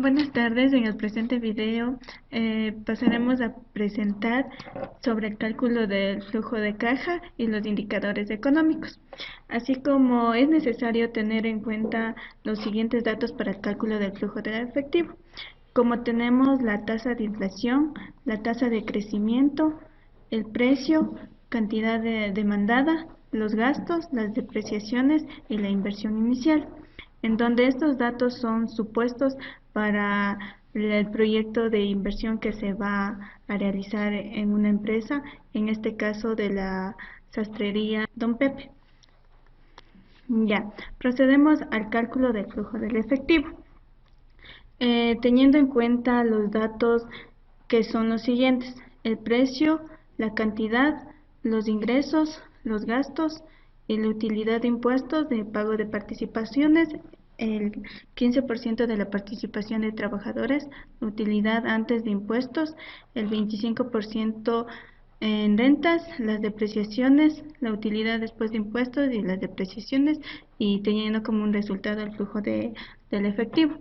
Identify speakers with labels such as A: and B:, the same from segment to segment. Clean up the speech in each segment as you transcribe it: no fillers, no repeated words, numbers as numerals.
A: Buenas tardes, en el presente video pasaremos a presentar sobre el cálculo del flujo de caja y los indicadores económicos, así como es necesario tener en cuenta los siguientes datos para el cálculo del flujo de efectivo, como tenemos la tasa de inflación, la tasa de crecimiento, el precio, cantidad demandada, los gastos, las depreciaciones y la inversión inicial, en donde estos datos son supuestos para el proyecto de inversión que se va a realizar en una empresa, en este caso de la sastrería Don Pepe. Ya, procedemos al cálculo del flujo del efectivo. Teniendo en cuenta los datos que son los siguientes: el precio, la cantidad, los ingresos, los gastos y la utilidad de impuestos de pago de participaciones, el 15% de la participación de trabajadores, la utilidad antes de impuestos, el 25% en rentas, las depreciaciones, la utilidad después de impuestos y las depreciaciones, y teniendo como un resultado el flujo del efectivo.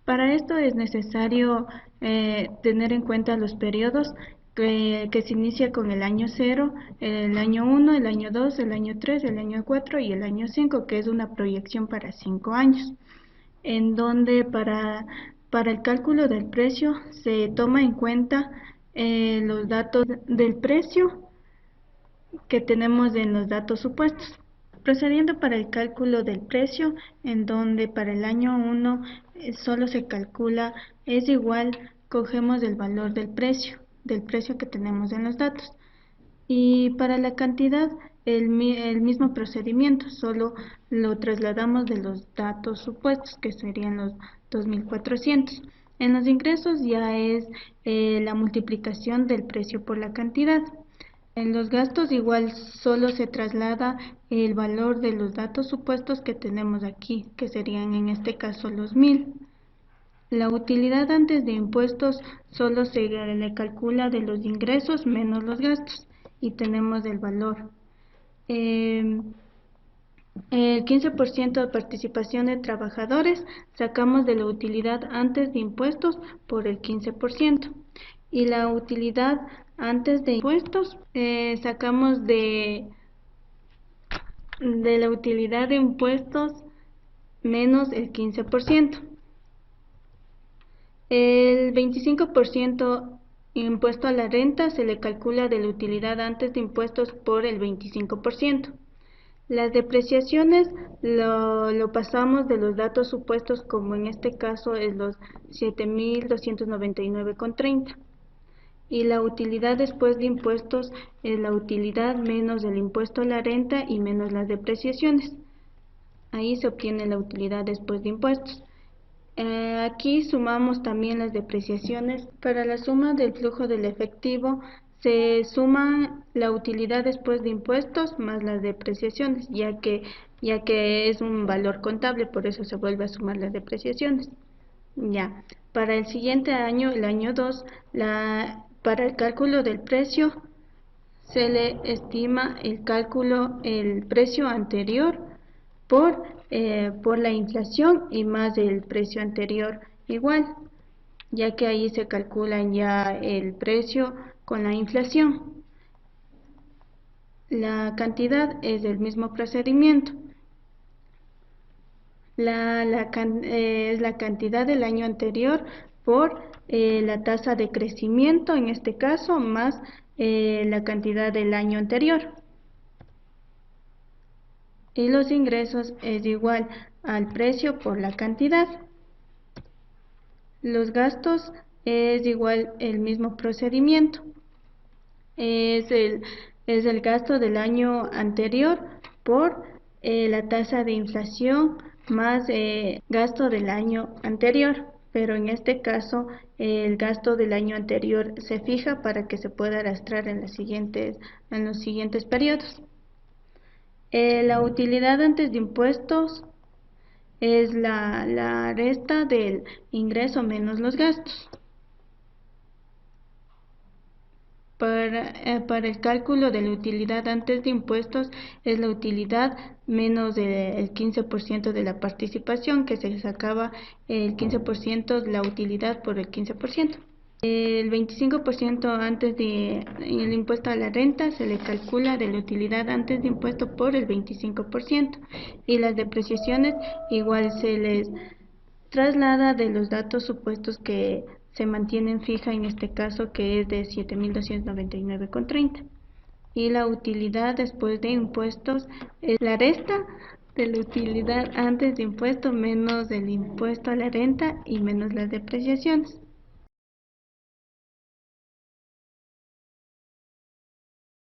A: Para esto es necesario tener en cuenta los periodos que se inicia con el año 0, el año 1, el año 2, el año 3, el año 4 y el año 5, que es una proyección para 5 años, en donde para el cálculo del precio se toma en cuenta los datos del precio que tenemos en los datos supuestos. Procediendo para el cálculo del precio, en donde para el año 1 solo se calcula, es igual, cogemos el valor del precio que tenemos en los datos. Y para la cantidad, el mismo procedimiento, solo lo trasladamos de los datos supuestos, que serían los 2.400. En los ingresos ya es la multiplicación del precio por la cantidad. En los gastos igual solo se traslada el valor de los datos supuestos que tenemos aquí, que serían en este caso los 1.000. La utilidad antes de impuestos solo se le calcula de los ingresos menos los gastos y tenemos el valor. El 15% de participación de trabajadores sacamos de la utilidad antes de impuestos por el 15%. Y la utilidad antes de impuestos sacamos de la utilidad de impuestos menos el 15%. El 25% impuesto a la renta se le calcula de la utilidad antes de impuestos por el 25%. Las depreciaciones lo pasamos de los datos supuestos, como en este caso es los 7.299,30. Y la utilidad después de impuestos es la utilidad menos el impuesto a la renta y menos las depreciaciones. Ahí se obtiene la utilidad después de impuestos. Aquí sumamos también las depreciaciones. Para la suma del flujo del efectivo se suma la utilidad después de impuestos más las depreciaciones, ya que es un valor contable, por eso se vuelve a sumar las depreciaciones. Ya, para el siguiente año, el año 2, para el cálculo del precio se le estima el precio anterior por la inflación y más el precio anterior igual, ya que ahí se calculan ya el precio con la inflación. La cantidad es el mismo procedimiento. Es la cantidad del año anterior por la tasa de crecimiento, en este caso, más la cantidad del año anterior. Y los ingresos es igual al precio por la cantidad. Los gastos es igual el mismo procedimiento. Es el gasto del año anterior por la tasa de inflación más gasto del año anterior, pero en este caso el gasto del año anterior se fija para que se pueda arrastrar en los siguientes periodos. La utilidad antes de impuestos es la resta del ingreso menos los gastos. Para el cálculo de la utilidad antes de impuestos es la utilidad menos el 15% de la participación, que se sacaba el 15% de la utilidad por el 15%. El 25% antes de el impuesto a la renta se le calcula de la utilidad antes de impuesto por el 25%, y las depreciaciones igual se les traslada de los datos supuestos que se mantienen fija, en este caso que es de 7.299,30. Y la utilidad después de impuestos es la resta de la utilidad antes de impuesto menos el impuesto a la renta y menos las depreciaciones.